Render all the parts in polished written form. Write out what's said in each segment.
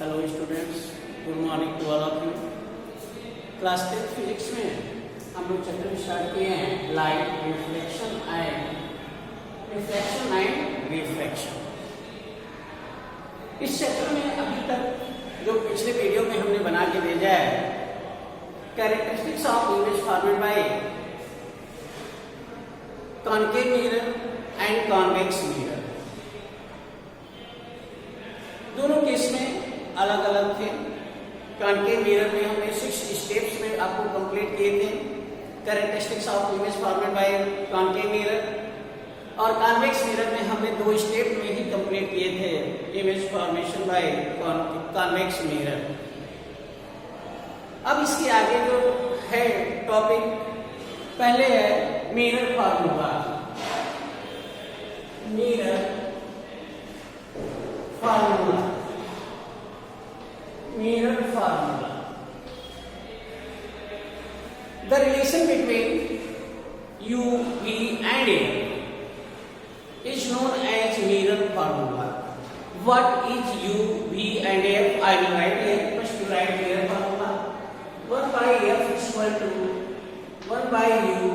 Hello students, good morning to all of you. Class 10 physics में हम लोग chapter start किए हैं लाइट, रिफ्लेक्शन एंड रिफ्रैक्शन। इस चैप्टर में अभी तक जो पिछले वीडियो में हमने बना के भेजा है, characteristics of image formed by concave mirror and convex mirror. दोनों केस में अलग अलग थे। कॉनकेव मिरर में हमने 6 स्टेप्स में आपको कंप्लीट किए थे characteristics of image formed by concave mirror, और कॉन्वेक्स मिरर में हमने 2 स्टेप में ही कंप्लीट किए थे image formation by convex mirror. अब इसके आगे जो है टॉपिक, पहले है mirror formula. Mirror formula, mirror formula. The relation between U, V and A is known as mirror formula. What is U, V and A? I will write here. First to write mirror formula. 1 by F is equal to 1 by U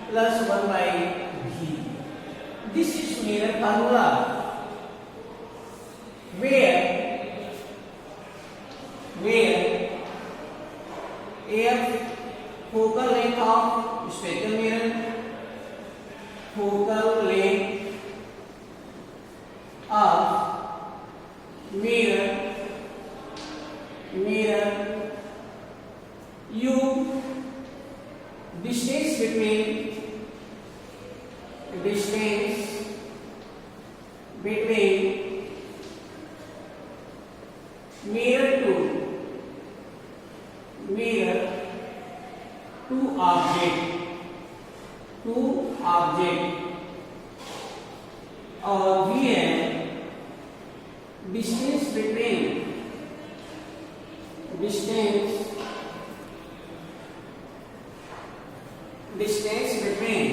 plus 1 by V. This is mirror formula where F focal length of spherical mirror, focal length of mirror, U, distance between mirror to object, और V है distance between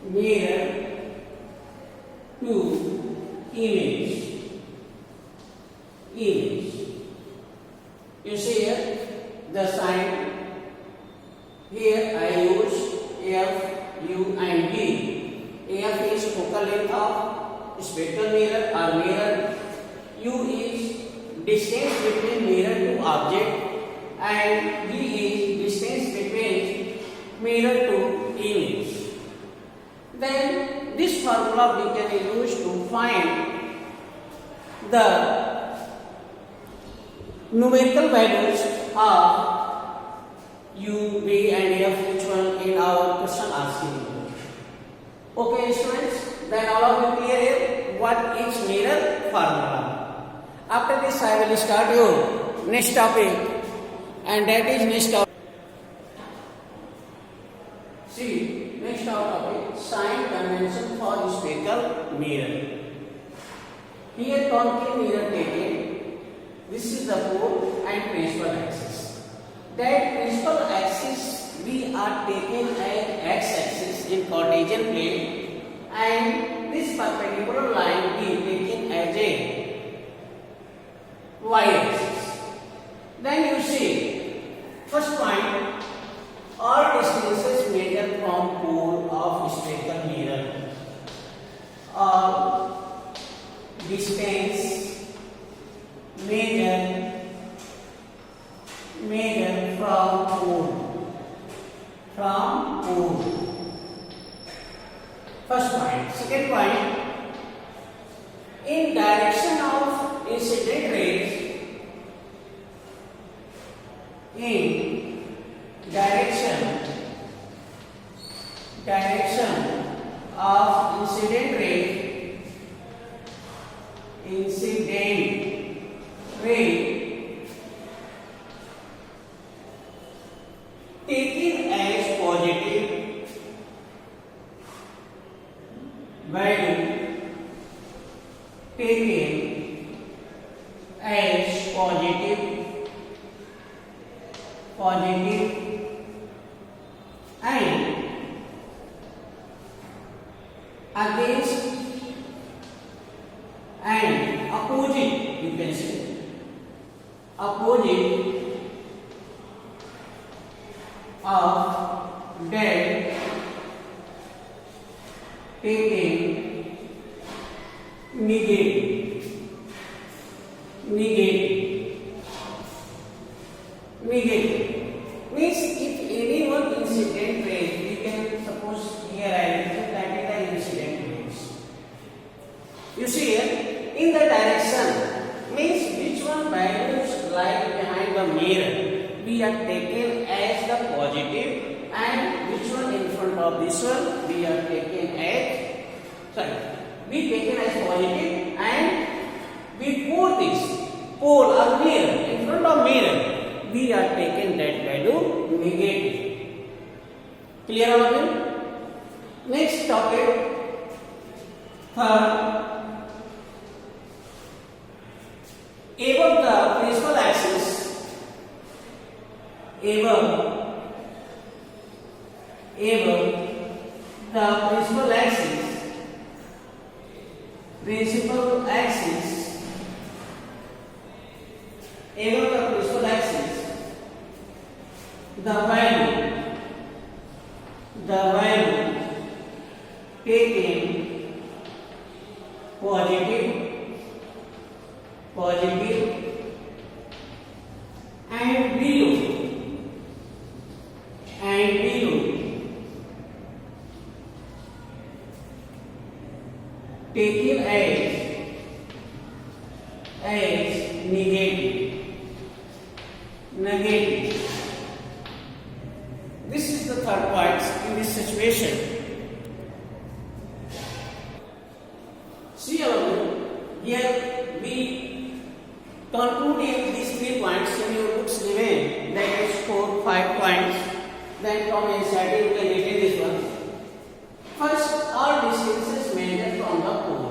mirror to image, You see here the sign. Here I use F, U and V. F is focal length of spherical mirror or mirror. U is distance between mirror to object, and V is distance between mirror to image. Then this formula we can use to find the numerical values of U, V and F, each one in our question asking. Okay students, then all of you clear here what is mirror formula. After this I will start your next topic, and that is next topic. See, next topic, sign convention for spherical mirror. Here concave mirror taken. This is the pole and principal axis. That principal axis we are taking as x-axis in Cartesian plane, and this perpendicular line we taken as a y-axis. Then you see, first point, all distances measured from pole of spherical mirror. All distance measure from pole. First point. Second point, in direction of incident rays, of incident ray taken as positive value, positive and against and opposite, you can say opposite of dead taking negate means if any one incident rate, we can suppose here I will that is the incident rates. You see here in the direction means which one values lie behind the mirror, we are taken as the positive, and which one in front of this one we are taken as we taken as positive, and we put this pole or mirror in front of mirror, we are taken that value negative. Clear all of you? Next topic, third, above the principal axis, above the principal axis, the value taken positive and below taken as negative. This is the third point in this situation. See here we concluding these 3 points in your books given, that is 4-5 points. Then from inside you can retain this one. First, all distances measured from the pole.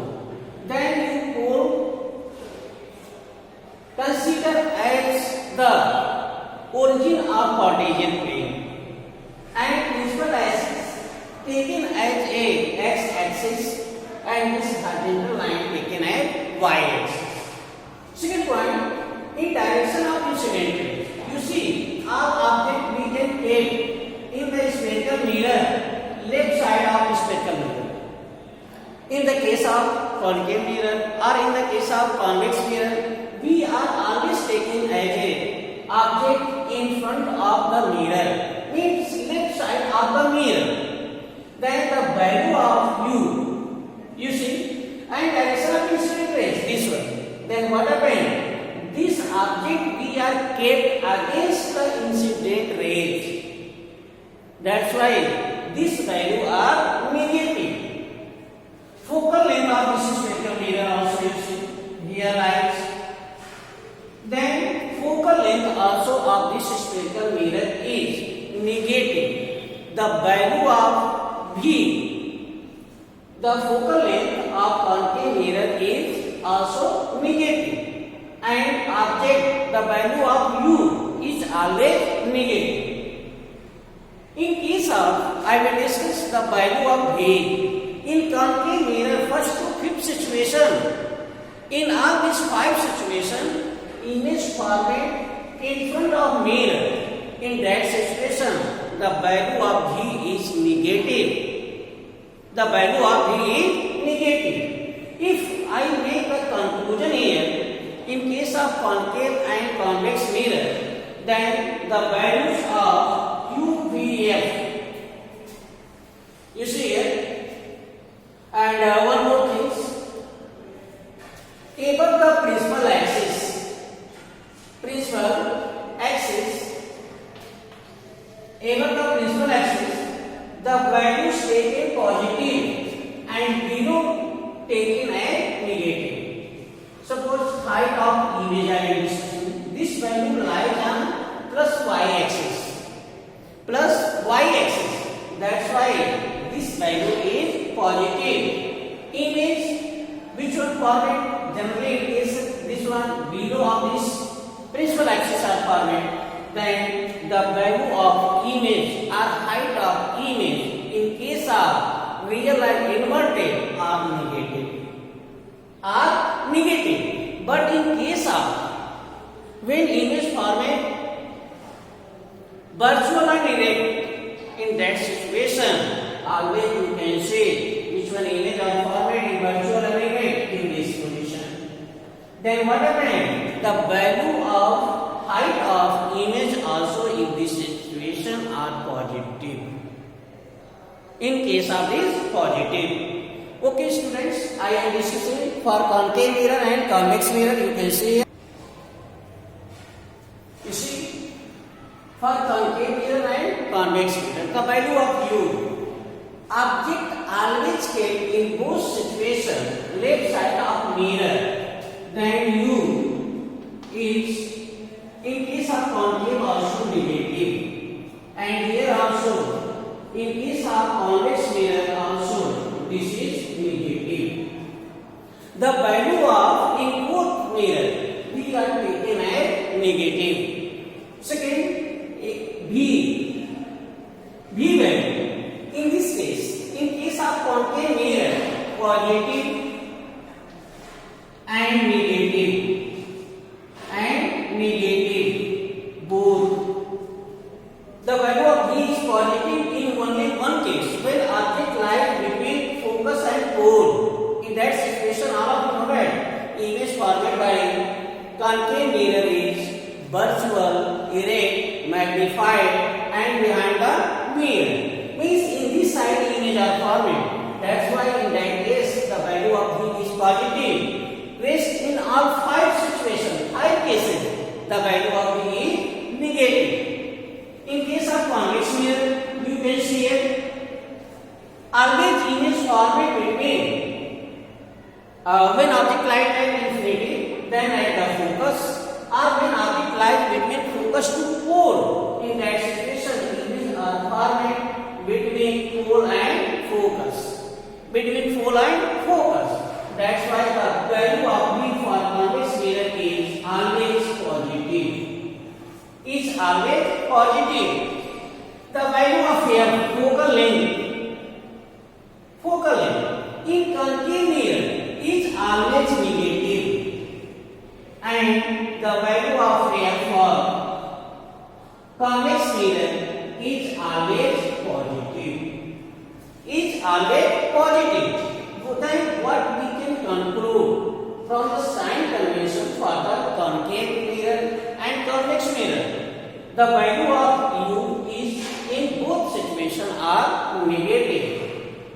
Then you pole consider as the origin of Cartesian plane, and principal axis taken as a x-axis, and this horizontal line taken as y-axis. Second point, in direction of incident rays, you see all object we can take in the spherical mirror, left side of spherical mirror. In the case of concave mirror or in the case of convex mirror, we are always taking as a object in front of the mirror, means left side of the mirror. Then the value of you see, and direction of incident rays, this one. Then what happened? This object we are kept against the incident rays. That's why this value are negative. Focal length of this spherical mirror also you see here lies. Then focal length also of this spherical mirror is negative. The value of V, the focal length of concave mirror is also negative, and object, the value of U is always negative. In case of, I will discuss the value of A. In concave mirror, first to fifth situation, in all these 5 situations, image format in front of mirror. In that situation, the value of G is negative. The value of G is negative. If I make a conclusion here, in case of concave and convex mirror, then the values of UVF, you see here. And one more thing, above the principal axis, above the principal axis, the values taken positive and below taken as negative. Suppose height of image I am discussing, this value lies on plus y-axis. That's why this value is positive. Image, which one format? Generally it is this one below of this principal axis are format. Then the value of image or height of image in case of real and inverted are negative. Are negative. But in case of when image format virtual and erect, in that situation always you can say which one image or format is virtual and erect in this position. Then what happens? The value of height of image also in this situation are positive. In case of this positive. Okay students, I am discussing for concave mirror and convex mirror. You can see. You see, for concave mirror and convex mirror, the value of u. Object always kept in both situations left side of mirror. Then u is in case of concave also negative, and here also in case of convex mirror also this is negative. The value of in both mirror we are taken as negative. Second, v value in this case, in case of concave mirror, positive and negative both. The value of v is positive in only one case, when object lies between focus and pole. In that situation, all of you know that image formed by concave mirror is virtual, erect, magnified, and behind the mirror. Means in this side image are formed. That's why in that case the value of v is positive. Whereas in all 5 situations, 5 cases, the value of v is negative. In case of convex mirror, you can see it. Always image formed between when object lies at infinity, then at the focus, or when object lies between focus to pole. In that situation, images are formed between pole and focus. Between pole and focus. That's why the value of v for convex mirror is always positive. Is always positive. The value of f, focal length in concave mirror is always negative, and the value of f for convex mirror is always positive. Is always positive. Then what we can conclude from the sign convention for the concave mirror and convex mirror? The value of u is in both situations are negative.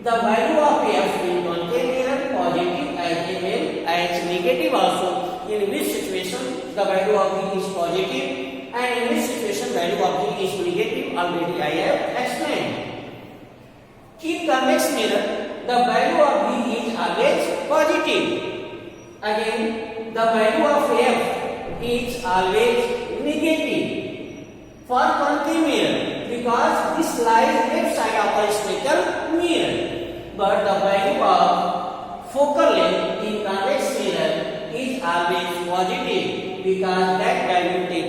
The value of f in concave mirror positive as well as negative also. In which situation the value of v is positive, and in which situation value of v is negative, already I have explained. In convex mirror, the value of v is always positive. Again, the value of f is always negative. For concave mirror, because this lies left side of a spherical mirror, but the value of focal length in convex mirror is always positive, because that value is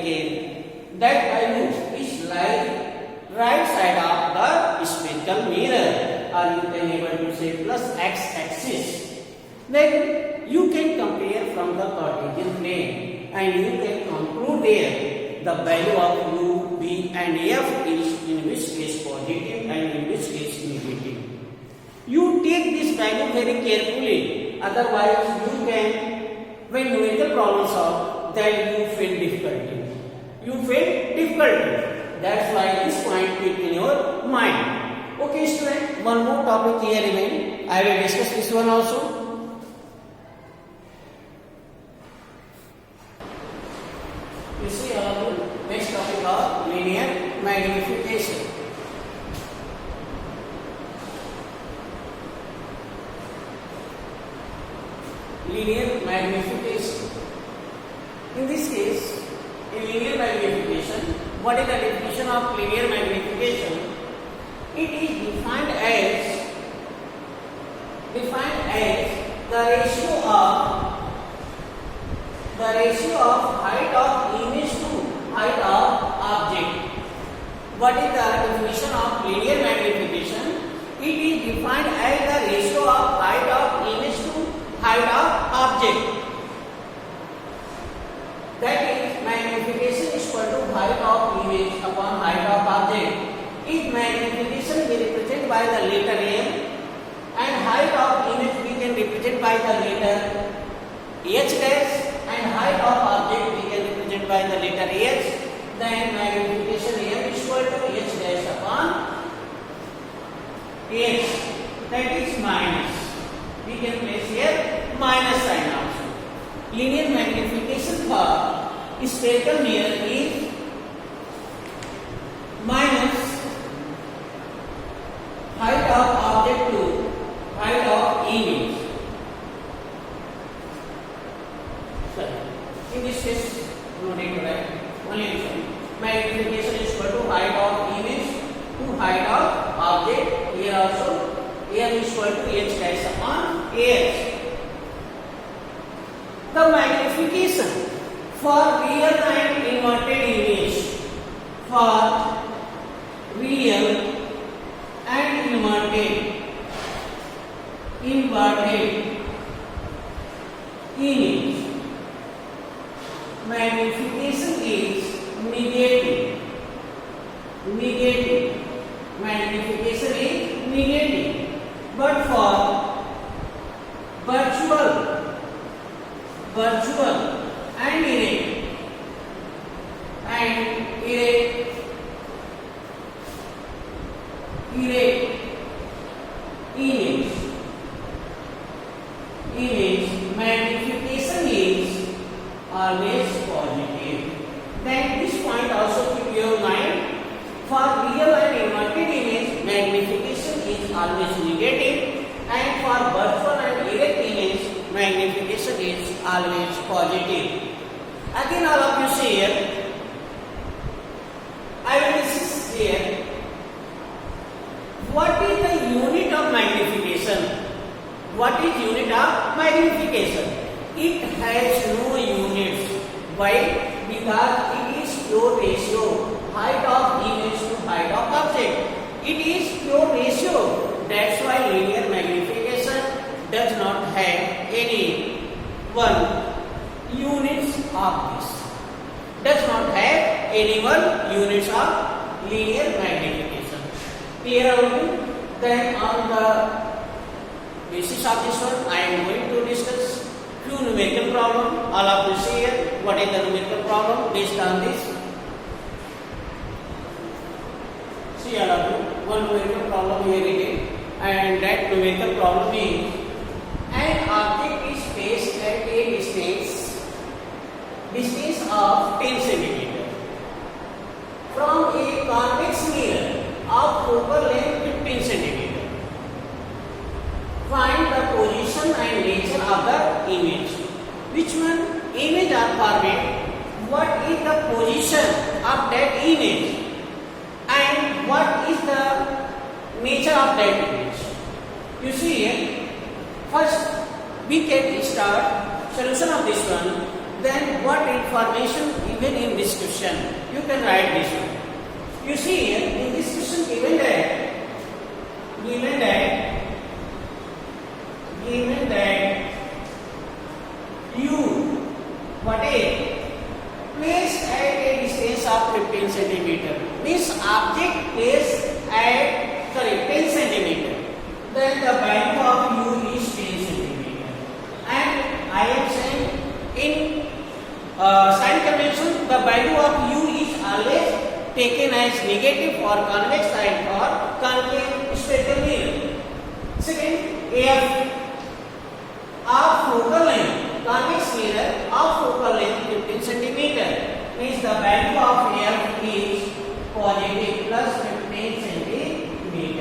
lies right side of the spherical mirror, or you can able to say plus x-axis. Then you can compare from the Cartesian plane, and you can conclude there the value of u, v and f is in which case positive and in which case negative. You take this value very carefully, otherwise you can, when numerical problem solve, then you feel difficulty. That's why this point keep in your mind. Okay student, one more topic here remain. I will discuss this one also. You see our next topic of linear magnification. Linear magnification. In this case, in linear magnification, what is the definition of linear magnification? It is defined as the ratio of height of image to height of object. What is the definition of linear magnification? It is defined as the ratio of height of image to height of object. That is, magnification is equal to height of image upon height of object. If magnification is represented by the letter M and height of image we can represent by the letter H dash and height of object we can represent by the letter H, then magnification M is equal to H dash upon H, that is minus. We can place here minus sign also. Linear magnification for speckle mirror is minus height of object to height of image. Sorry, in this case, no need to write. Only this magnification is equal to height of image to height of object. Here also M is equal to H dash upon H. The magnification for real and inverted image. For real and inverted image, magnification is negative. Magnification is negative. But for virtual and erect image magnification is always positive. Then this point also keep your mind. For real and inverted image, magnification is always negative, and for virtual and erect image, magnification is always positive. Again, all of you see here. I will insist here. What is the unit of magnification? What is unit of magnification? It has no units. Why? Because it is pure ratio. Height of image to height of object. It is pure ratio. That's why linear magnification does not have any units of this. Does not have any units of linear magnification. Clear already? Then on the basis of this one, I am going to discuss few numerical problem. All of you see here. What is the numerical problem based on this? See all of you, one numerical problem here again, and that numerical problem is an object is placed at a distance of 10 cm from a convex mirror of focal length 15 cm. Find the position and nature of the image. Which one image are formed? What is the position of that image? And what is the nature of that image? You see here, first we can start solution of this one. Then what information given in this question? You can write this one. You see here, in this question given that you, what is placed at a distance of 15 cm. This object placed at 10 cm. Then the value of u is 10 cm. And I am saying in sign convention the value of u is always taken as negative for convex and for concave speckle mirror. Second, F of focal length, convex mirror of focal length 15 cm means the value of F is positive plus 15 cm.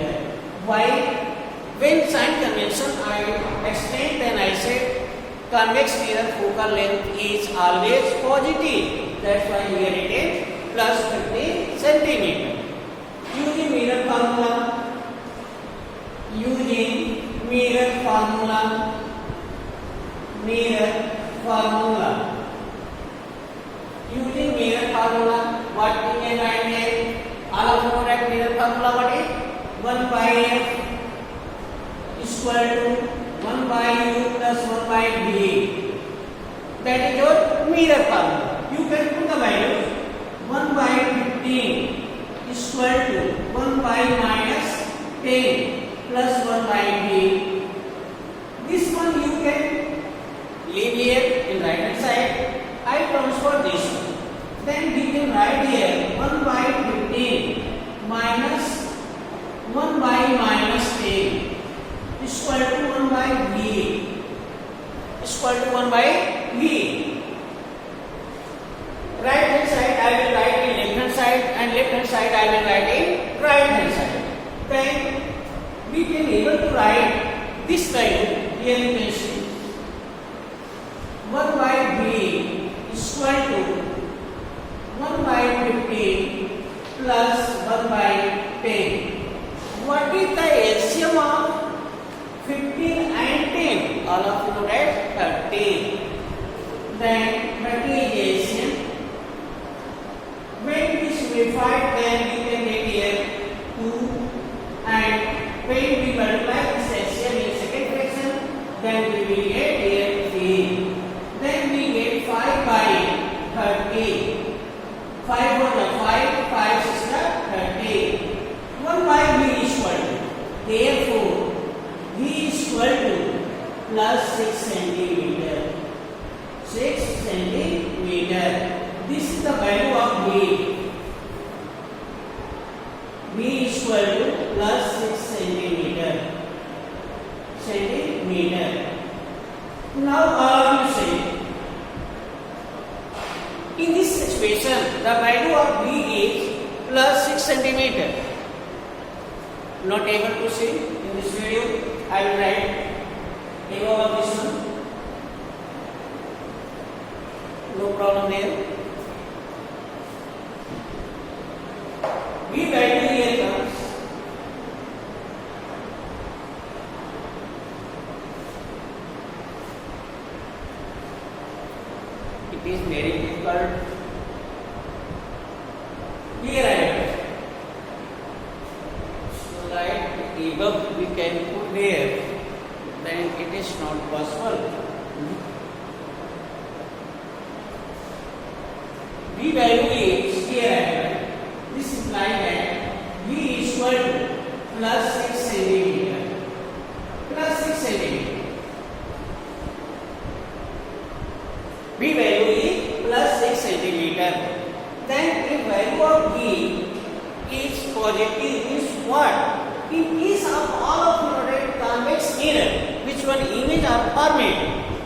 Why? When sign convention I explained, then I said convex mirror focal length is always positive. That's why here it is plus 15 cm. Using mirror formula, using mirror formula, what we can write here? All all of you know that mirror formula what is? 1 by f equal to 1 by u plus 1 by v. That is your mirror formula. You can put the value 1 by 15 equal to 1 by minus 10 plus 1 by v. This one you can leave here in right hand side. I transfer this one. Then we can write here 1 by 15 minus 1 by minus 10 equal to 1 by v. Equal to 1 by v. Right hand side I will write in left hand side and left hand side I will write in right hand side. Then we can able to write this value. Here you can see 1 by v equal to 1 by 15 plus 1 by 10. What is the LCM of 15 and 10? All of you know that 30. Then 30 is LCM. When we simplify, then we can get here 2, and when we multiply this LCM in second fraction, then we will get here 3. Then we get 5 by 30. 5 on the 5, 5 is the 30. 1 by v equal to, therefore v equal to plus 6 centimeter. 6 centimeter. This is the value of v. V equal to plus 6 centimeter. Now all of you say, in this expression the value of v is plus 6 centimeter. Not able to see in this video, I will write above of this one. No problem there. V value here comes it is very difficult. Here I have so like above we can put there, then it is not possible. V value is here I have. This implies that v equal to plus 6 centimeter. Plus 6 centimeter. V value is plus 6 centimeter. Then if value of v is positive means what? In case of all of your convex mirror, which one image are formed?